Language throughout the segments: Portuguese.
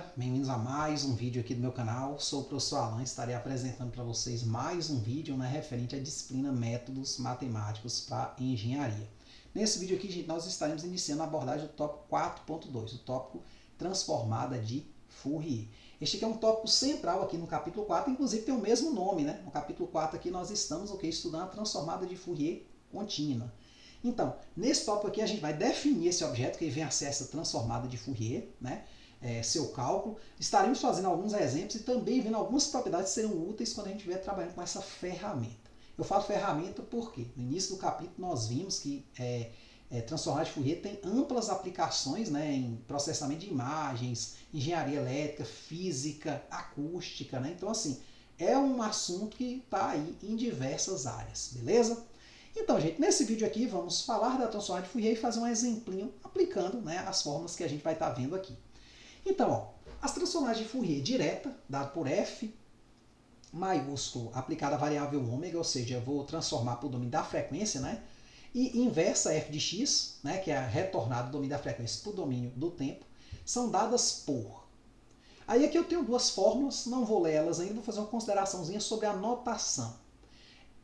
galera, bem-vindos a mais um vídeo aqui do meu canal. Sou o professor Alan, estarei apresentando para vocês mais um vídeo referente à disciplina Métodos Matemáticos para Engenharia. Nesse vídeo aqui, gente, nós estaremos iniciando a abordagem do tópico 4.2, o tópico Transformada de Fourier. Este aqui é um tópico central aqui no capítulo 4, inclusive tem o mesmo nome, né? No capítulo 4 aqui nós estamos estudando a transformada de Fourier contínua. Então, nesse tópico aqui a gente vai definir esse objeto que vem a ser essa transformada de Fourier, né? Seu cálculo. Estaremos fazendo alguns exemplos e também vendo algumas propriedades que serão úteis quando a gente estiver trabalhando com essa ferramenta. Eu falo ferramenta porque no início do capítulo nós vimos que transformada de Fourier tem amplas aplicações, né, em processamento de imagens, engenharia elétrica, física, acústica, né? Então, assim, é um assunto que está aí em diversas áreas, beleza? Então, gente, nesse vídeo aqui vamos falar da transformada de Fourier e fazer um exemplinho aplicando, né, as fórmulas que a gente vai estar vendo aqui. Então, ó, as transformadas de Fourier direta, dada por f maiúsculo aplicada à variável ômega, ou seja, eu vou transformar para o domínio da frequência, né? E inversa f de x, né, que é a retornada do domínio da frequência para o domínio do tempo, são dadas por. Aí aqui eu tenho duas fórmulas, não vou ler elas ainda, vou fazer uma consideraçãozinha sobre a notação.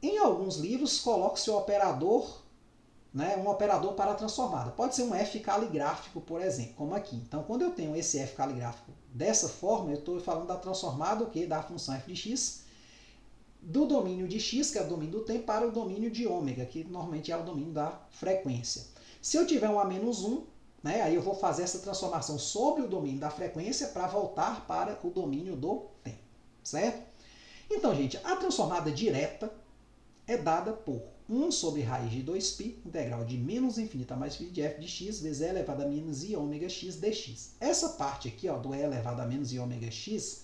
Em alguns livros, coloca-se o operador, né, um operador para a transformada. Pode ser um f caligráfico, por exemplo, como aqui. Então, quando eu tenho esse f caligráfico dessa forma, eu estou falando da transformada da função f de x, do domínio de x, que é o domínio do tempo, para o domínio de ômega, que normalmente é o domínio da frequência. Se eu tiver um a-1, né, aí eu vou fazer essa transformação sobre o domínio da frequência para voltar para o domínio do tempo, certo? Então, gente, a transformada direta é dada por 1 sobre raiz de 2π, integral de menos infinito a mais infinito de f de x vezes e elevado a menos i ômega x dx. Essa parte aqui, ó, do e elevado a menos i ômega x,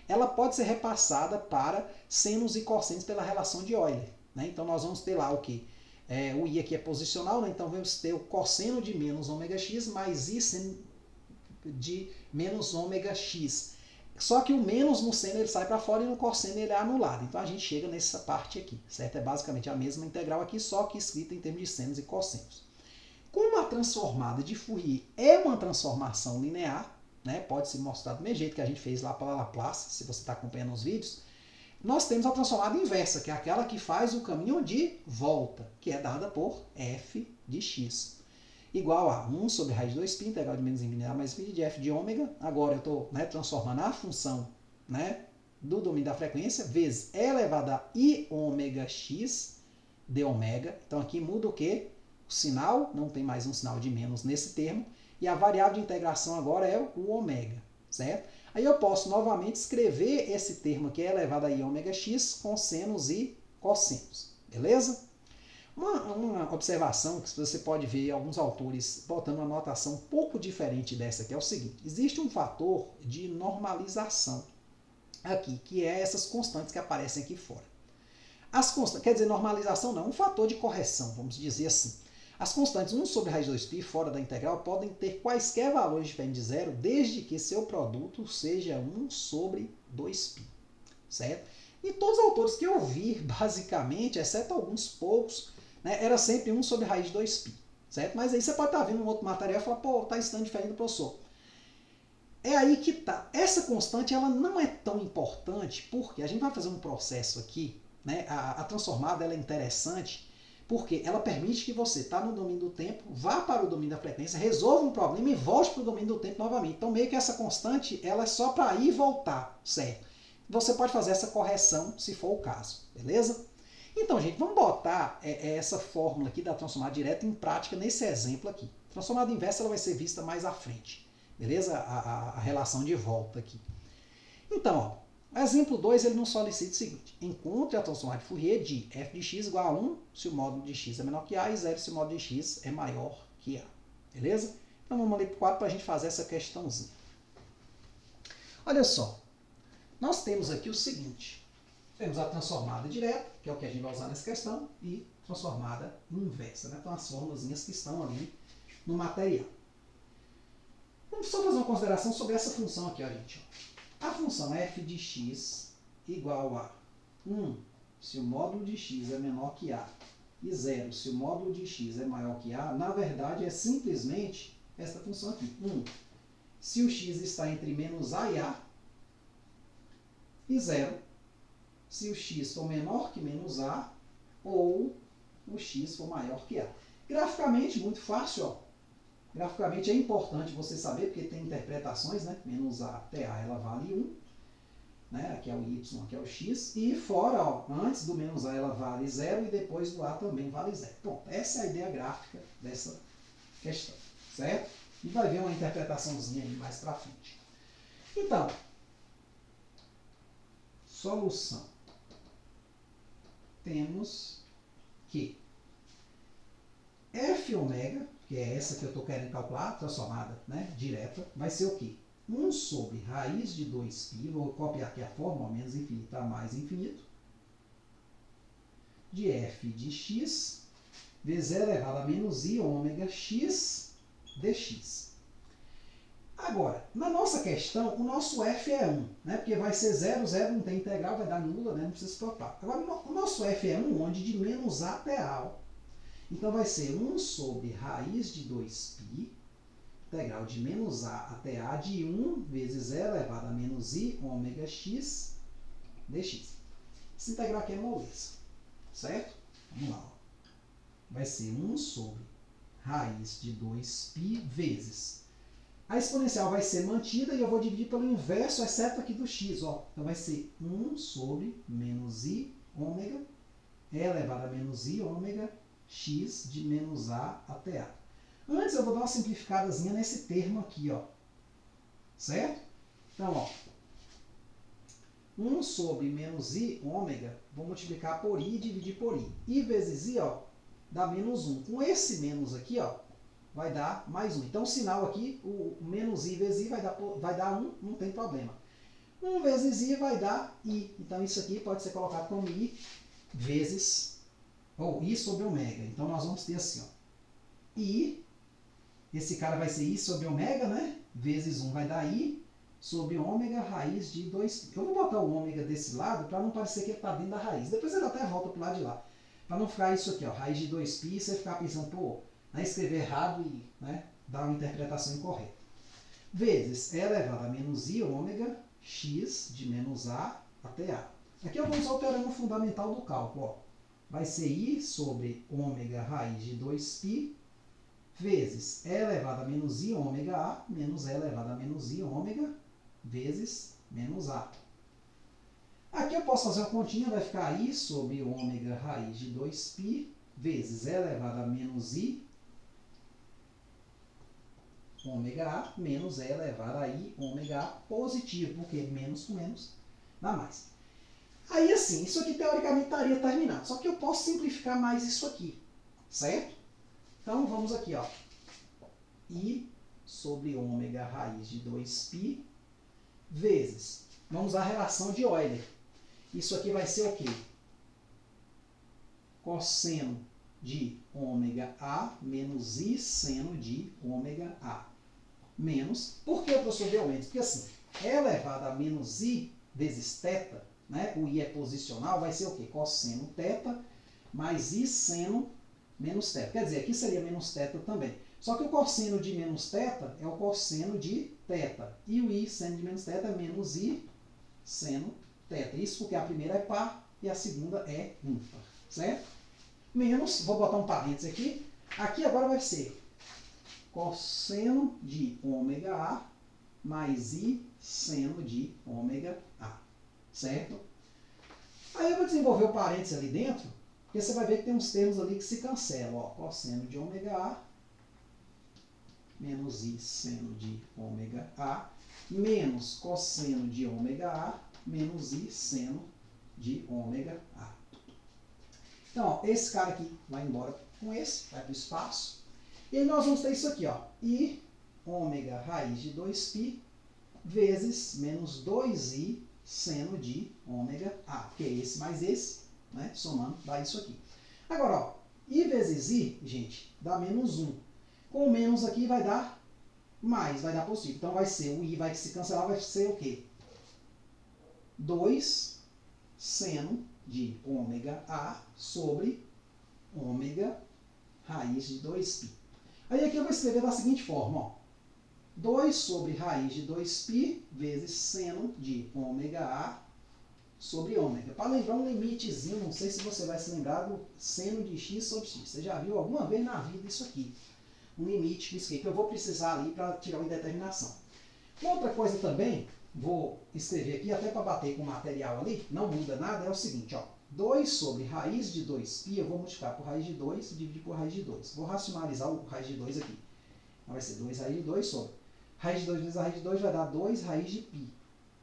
ela pode ser repassada para senos e cossênos pela relação de Euler, né? Então, nós vamos ter lá o quê? O i aqui é posicional, né? Então vamos ter o cosseno de menos ômega x mais i seno de menos ômega x. Só que o menos no seno ele sai para fora e no cosseno ele é anulado. Então a gente chega nessa parte aqui, certo? É basicamente a mesma integral aqui, só que escrita em termos de senos e cossenos. Como a transformada de Fourier é uma transformação linear, né? Pode ser mostrado do mesmo jeito que a gente fez lá para Laplace, se você está acompanhando os vídeos, nós temos a transformada inversa, que é aquela que faz o caminho de volta, que é dada por f de x. Igual a 1 sobre raiz de 2π, integral de menos infinito a mais infinito de f de ômega. Agora eu estou, né, transformando a função, né, do domínio da frequência, vezes e elevado a i ômega x de ômega. Então aqui muda o quê? O sinal, não tem mais um sinal de menos nesse termo. E a variável de integração agora é o ômega, certo? Aí eu posso novamente escrever esse termo aqui, e elevado a i ômega x, com senos e cossenos. Beleza? Uma observação que você pode ver alguns autores botando uma notação um pouco diferente dessa aqui é o seguinte: existe um fator de normalização aqui, que é essas constantes que aparecem aqui fora. As constantes, quer dizer, normalização não, um fator de correção, vamos dizer assim. As constantes 1 sobre raiz de 2π fora da integral podem ter quaisquer valores diferentes de zero, desde que seu produto seja 1 sobre 2π, certo? E todos os autores que eu vi, basicamente, exceto alguns poucos, né, era sempre 1 sobre raiz de 2π, certo? Mas aí você pode estar vendo um outro material e falar, pô, está estando diferente do professor. É aí que tá. Essa constante ela não é tão importante, porque a gente vai fazer um processo aqui, né? A transformada ela é interessante, porque ela permite que você está no domínio do tempo, vá para o domínio da frequência, resolva um problema e volte para o domínio do tempo novamente. Então, meio que essa constante ela é só para ir e voltar, certo? Você pode fazer essa correção se for o caso, beleza? Então, gente, vamos botar essa fórmula aqui da transformada direta em prática nesse exemplo aqui. A transformada inversa ela vai ser vista mais à frente, beleza? A relação de volta aqui. Então, ó, o exemplo 2 ele nos solicita o seguinte: encontre a transformada de Fourier de f de x igual a 1 se o módulo de x é menor que a e 0 se o módulo de x é maior que a. Beleza? Então vamos ali para o 4 para a gente fazer essa questãozinha. Olha só, nós temos aqui o seguinte: temos a transformada direta, que é o que a gente vai usar nessa questão, e transformada inversa, né? Então as formulazinhas que estão ali no material. Vamos só fazer uma consideração sobre essa função aqui, ó, gente. A função f de x igual a 1 se o módulo de x é menor que a e 0 se o módulo de x é maior que a, na verdade é simplesmente essa função aqui, 1. se o x está entre menos a e a, e 0 se o x for menor que menos a ou o x for maior que a. Graficamente, muito fácil, ó. Graficamente é importante você saber, porque tem interpretações, né? Menos a até a ela vale 1, né? Aqui é o y, aqui é o x, e fora, ó, antes do menos a ela vale 0 e depois do a também vale 0. Bom, essa é a ideia gráfica dessa questão, certo? E vai ver uma interpretaçãozinha aí mais para frente. Então, solução. Temos que f ômega, que é essa que eu estou querendo calcular, transformada, né, direta, vai ser o quê? 1 sobre raiz de 2π, vou copiar aqui a fórmula, menos infinito a mais infinito, de f de x, vezes e elevado a menos i ômega x dx. Agora, na nossa questão, o nosso f é 1, né? Porque vai ser 0, 0 não tem integral, vai dar nula, né? Não precisa se preocupar. Agora, o nosso f é 1, onde de menos a até a. Ó. Então, vai ser 1 sobre raiz de 2π, integral de menos a até a de 1 vezes e elevado a menos i ômega x dx. Essa integral aqui é moleza, certo? Vamos lá. Ó. Vai ser 1 sobre raiz de 2π vezes... A exponencial vai ser mantida e eu vou dividir pelo inverso, exceto aqui do x. Ó. Então, vai ser 1 sobre menos i ômega e elevado a menos i ômega x de menos a até a. Antes, eu vou dar uma simplificadazinha nesse termo aqui. Ó. Certo? Então, ó, 1 sobre menos i ômega, vou multiplicar por i e dividir por i. I vezes i, ó, dá menos 1. Com esse menos aqui, ó, vai dar mais 1. Então, o sinal aqui, o menos i vezes i vai dar 1, não tem problema. 1 vezes i vai dar i. Então, isso aqui pode ser colocado como i vezes, ou i sobre ômega. Então, nós vamos ter assim, ó, i, esse cara vai ser i sobre ômega, né? Vezes 1 vai dar i sobre ômega raiz de 2. Eu vou botar o ômega desse lado para não parecer que ele está dentro da raiz. Depois ele até volta para o lado de lá. Para não ficar isso aqui, ó, raiz de 2π, e você ficar pensando, pô, né, escrever errado e, né, dar uma interpretação incorreta. Vezes e elevado a menos i ômega x de menos a até a. Aqui eu vou usar o teorema fundamental do cálculo. Ó. Vai ser i sobre ômega raiz de 2π vezes e elevado a menos i ômega a menos e elevado a menos i ômega vezes menos a. Aqui eu posso fazer uma continha, vai ficar i sobre ômega raiz de 2π vezes e elevado a menos i ômega a menos e elevado a i ômega a positivo, porque menos com menos dá mais. Aí assim, isso aqui teoricamente estaria terminado, só que eu posso simplificar mais isso aqui, certo? Então vamos aqui, ó, i sobre ômega raiz de 2π vezes, vamos usar a relação de Euler. Isso aqui vai ser o quê? Cosseno de ômega a menos i seno de ômega a. Menos, por que, professor, deu menos? Porque assim, elevado a menos i vezes θ, né? O i é posicional, vai ser o quê? Cosseno θ mais i seno menos θ. Quer dizer, aqui seria menos θ também. Só que o cosseno de menos θ é o cosseno de θ. E o i seno de menos θ é menos i seno θ. Isso porque a primeira é par e a segunda é ímpar. Certo? Menos, vou botar um parênteses aqui. Aqui agora vai ser cosseno de ômega a mais i seno de ômega a. Certo? Aí eu vou desenvolver o parênteses ali dentro, porque você vai ver que tem uns termos ali que se cancelam. Ó, cosseno de ômega a menos i seno de ômega a menos cosseno de ômega a menos i seno de ômega a. Então, ó, esse cara aqui vai embora com esse, vai para o espaço. E aí nós vamos ter isso aqui, ó, i ômega raiz de 2π vezes menos 2i seno de ômega a, que é esse mais esse, né, somando, dá isso aqui. Agora, ó, i vezes i, gente, dá menos 1. Com o menos aqui vai dar mais, vai dar positivo. Então vai ser, o i vai se cancelar, vai ser o quê? 2 seno de ômega a sobre ômega raiz de 2π. Aí aqui eu vou escrever da seguinte forma, ó. 2 sobre raiz de 2π vezes seno de ômega A sobre ômega. Para lembrar um limitezinho, não sei se você vai se lembrar do seno de x sobre x. Você já viu alguma vez na vida isso aqui? Um limite disso aqui, que eu vou precisar ali para tirar uma indeterminação. Outra coisa também, vou escrever aqui até para bater com o material ali, não muda nada, é o seguinte, ó. 2 sobre raiz de 2π, eu vou multiplicar por raiz de 2 e dividir por raiz de 2. Vou racionalizar o raiz de 2 aqui. Então vai ser 2 raiz de 2 sobre. Raiz de 2 vezes a raiz de 2 vai dar 2 raiz de π.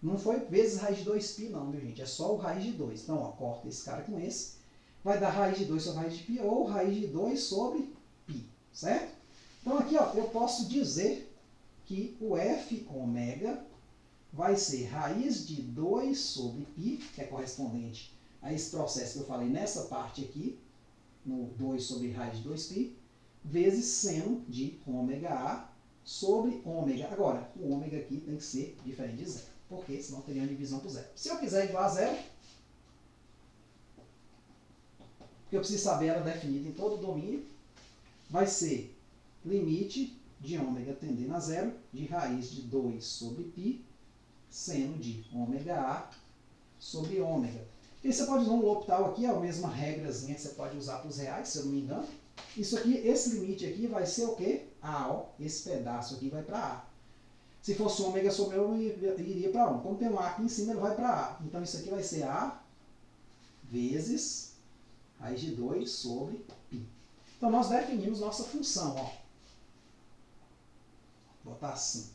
Não foi vezes raiz de 2π não, meu gente, é só o raiz de 2. Então, ó, corta esse cara com esse. Vai dar raiz de 2 sobre raiz de π ou raiz de 2 sobre π, certo? Então aqui, ó, eu posso dizer que o f ômega vai ser raiz de 2 sobre π, que é correspondente a esse processo que eu falei nessa parte aqui, no 2 sobre raiz de 2π, vezes seno de ômega A sobre ômega. Agora, o ômega aqui tem que ser diferente de zero, porque senão teria uma divisão por zero. Se eu quiser igual a zero, porque eu preciso saber ela definida em todo o domínio, vai ser limite de ômega tendendo a zero de raiz de 2 sobre π, seno de ômega A sobre ômega. E você pode usar um L'Hopital aqui, é a mesma regrazinha que você pode usar para os reais, se eu não me engano. Isso aqui, esse limite aqui vai ser o quê? A, ó. Esse pedaço aqui vai para A. Se fosse ômega sobre ômega, iria para 1. Como tem um A aqui em cima, ele vai para A. Então isso aqui vai ser A vezes raiz de 2 sobre π. Então nós definimos nossa função, ó. Vou botar assim.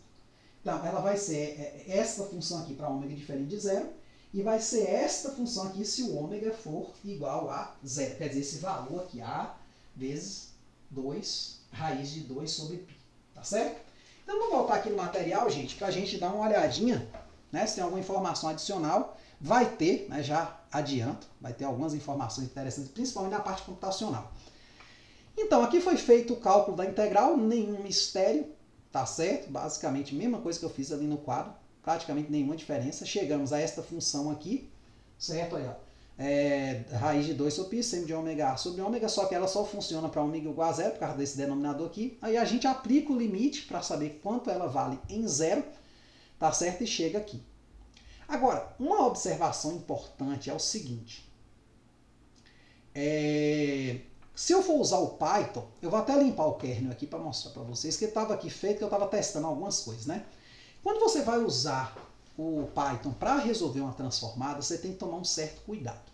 Então, ela vai ser esta função aqui para ômega diferente de zero. E vai ser esta função aqui se o ômega for igual a zero. Quer dizer, esse valor aqui, A vezes 2, raiz de 2 sobre π. Tá certo? Então, vamos voltar aqui no material, gente, para a gente dar uma olhadinha, né, se tem alguma informação adicional. Vai ter, né, já adianto, vai ter algumas informações interessantes, principalmente na parte computacional. Então, aqui foi feito o cálculo da integral, nenhum mistério, tá certo? Basicamente, a mesma coisa que eu fiz ali no quadro. Praticamente nenhuma diferença. Chegamos a esta função aqui, certo? Aí, ó. Raiz de 2 sobre π, seno de ômega A sobre ômega, só que ela só funciona para ômega igual a zero, por causa desse denominador aqui. Aí a gente aplica o limite para saber quanto ela vale em zero, tá certo? E chega aqui. Agora, uma observação importante é o seguinte. Se eu for usar o Python, eu vou até limpar o kernel aqui para mostrar para vocês que estava aqui feito, que eu estava testando algumas coisas, né? Quando você vai usar o Python para resolver uma transformada, você tem que tomar um certo cuidado.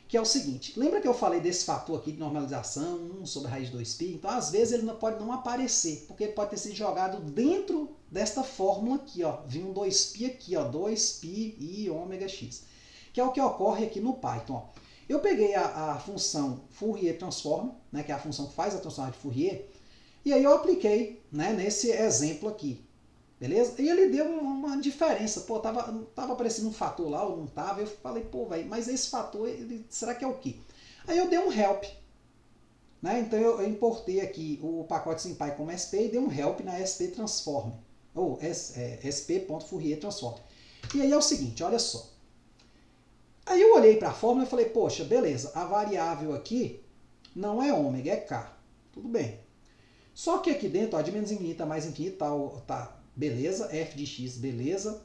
Que é o seguinte, lembra que eu falei desse fator aqui de normalização, 1 sobre raiz de 2π? Então, às vezes, ele pode não aparecer, porque ele pode ter sido jogado dentro desta fórmula aqui, ó. Vinha um 2π aqui, ó, 2π e ômega x, que é o que ocorre aqui no Python, ó. Eu peguei a função Fourier Transform, né, que é a função que faz a transformada de Fourier, e aí eu apliquei, né, nesse exemplo aqui. Beleza? E ele deu uma diferença. Pô, tava aparecendo um fator lá ou não tava. Eu falei, pô, velho, mas esse fator, será que é o quê? Aí eu dei um help. Né? Então eu importei aqui o pacote SymPy como SP e dei um help na SP Transform. Ou sp.Fourier Transform. E aí é o seguinte, olha só. Aí eu olhei para a fórmula e falei, poxa, beleza, a variável aqui não é ômega, é K. Tudo bem. Só que aqui dentro, ó, de menos infinito a mais infinito, tá beleza, f de x, beleza.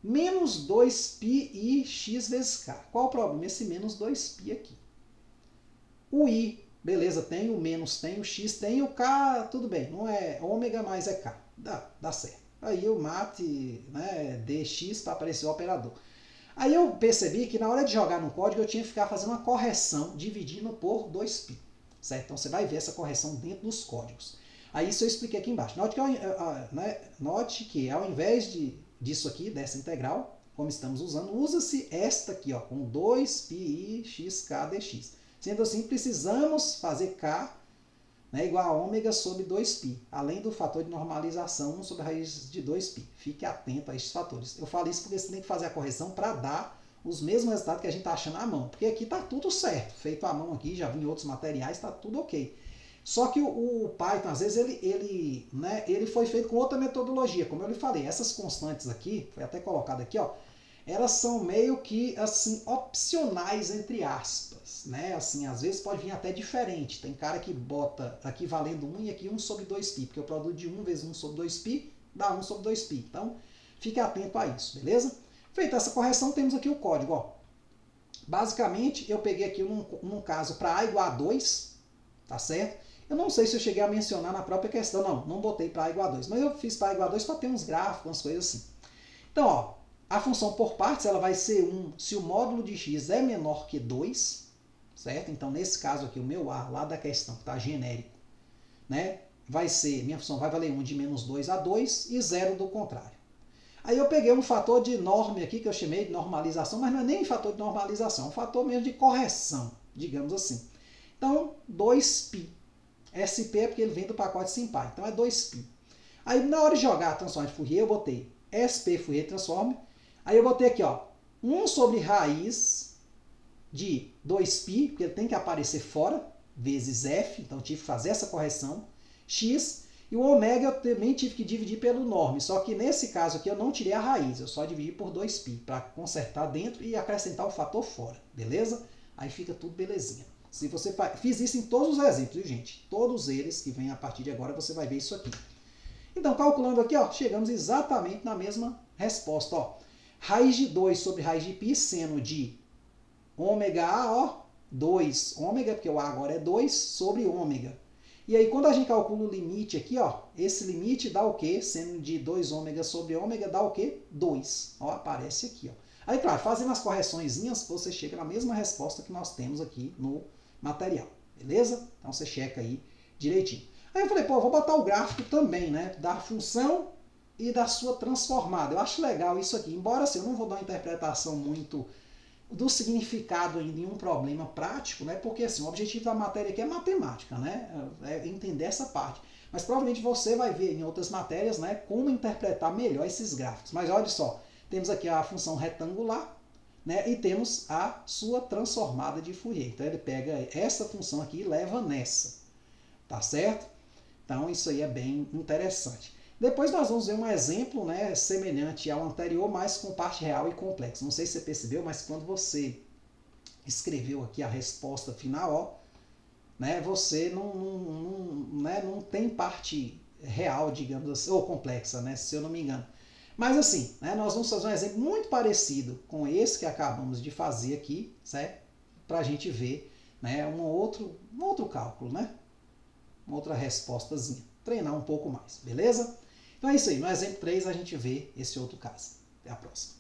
Menos 2π e x vezes k. Qual o problema? Esse menos 2π aqui. O i, beleza, tem, o menos tem, o x tem, o k, tudo bem. Não é ômega, mas é k. Dá certo. Aí eu mate, né, dx para aparecer o operador. Aí eu percebi que na hora de jogar no código eu tinha que ficar fazendo uma correção, dividindo por 2π. Certo? Então você vai ver essa correção dentro dos códigos. Aí isso eu expliquei aqui embaixo. Note que ao invés disso aqui, dessa integral, como estamos usando, usa-se esta aqui, ó, com 2πi xk dx. Sendo assim, precisamos fazer k, né, igual a ômega sobre 2π, além do fator de normalização 1 sobre a raiz de 2π. Fique atento a esses fatores. Eu falo isso porque você tem que fazer a correção para dar os mesmos resultados que a gente está achando à mão. Porque aqui está tudo certo. Feito à mão aqui, já vi em outros materiais, está tudo ok. Só que o Python, às vezes, ele foi feito com outra metodologia. Como eu lhe falei, essas constantes aqui, foi até colocado aqui, ó, elas são meio que, assim, opcionais, entre aspas. Né? Assim, às vezes pode vir até diferente. Tem cara que bota aqui valendo 1 e aqui 1 sobre 2π, porque o produto de 1 vezes 1 sobre 2π dá 1 sobre 2π. Então, fique atento a isso, beleza? Feita essa correção, temos aqui o código. Ó. Basicamente, eu peguei aqui num caso para A igual a 2, tá certo? Eu não sei se eu cheguei a mencionar na própria questão, não botei para A igual a 2, mas eu fiz para A igual a 2 para ter uns gráficos, umas coisas assim. Então, ó, a função por partes ela vai ser 1 se o módulo de x é menor que 2, certo? Então, nesse caso aqui, o meu A, lá da questão, que está genérico, né? Vai ser, minha função vai valer 1 de menos 2 a 2 e 0 do contrário. Aí eu peguei um fator de norma aqui, que eu chamei de normalização, mas não é nem fator de normalização, é um fator mesmo de correção, digamos assim. Então, 2π. SP é porque ele vem do pacote SimPy, então é 2π. Aí, na hora de jogar a transforma de Fourier, eu botei SP Fourier Transform. Aí eu botei aqui, ó, 1 sobre raiz de 2π, porque ele tem que aparecer fora, vezes f, então eu tive que fazer essa correção, x, e o ômega eu também tive que dividir pelo norme, só que nesse caso aqui eu não tirei a raiz, eu só dividi por 2π, para consertar dentro e acrescentar o fator fora, beleza? Aí fica tudo belezinha. Se você fiz isso em todos os exemplos, viu, gente? Todos eles que vêm a partir de agora, você vai ver isso aqui. Então, calculando aqui, ó, chegamos exatamente na mesma resposta, ó. Raiz de 2 sobre raiz de π, seno de ômega A, ó, 2 ômega, porque o A agora é 2, sobre ômega. E aí, quando a gente calcula o limite aqui, ó, esse limite dá o quê? Seno de 2 ômega sobre ômega dá o quê? 2. Ó, aparece aqui, ó. Aí, claro, fazendo as correçõezinhas, você chega na mesma resposta que nós temos aqui no material, beleza? Então, você checa aí direitinho. Aí eu falei, pô, vou botar o gráfico também, né, da função e da sua transformada. Eu acho legal isso aqui, embora assim, eu não vou dar uma interpretação muito do significado em nenhum problema prático, né, porque assim, o objetivo da matéria aqui é matemática, né, é entender essa parte. Mas provavelmente você vai ver em outras matérias, né, como interpretar melhor esses gráficos. Mas olha só, temos aqui a função retangular, né, e temos a sua transformada de Fourier. Então ele pega essa função aqui e leva nessa, tá certo? Então, isso aí é bem interessante. Depois nós vamos ver um exemplo, né, semelhante ao anterior, mas com parte real e complexa. Não sei se você percebeu, mas quando você escreveu aqui a resposta final, ó, né, você não tem parte real, digamos assim, ou complexa, né, se eu não me engano. Mas assim, né, nós vamos fazer um exemplo muito parecido com esse que acabamos de fazer aqui, certo? Para a gente ver, né, um outro cálculo, né? Uma outra respostazinha. Treinar um pouco mais, beleza? Então é isso aí. No exemplo 3 a gente vê esse outro caso. Até a próxima.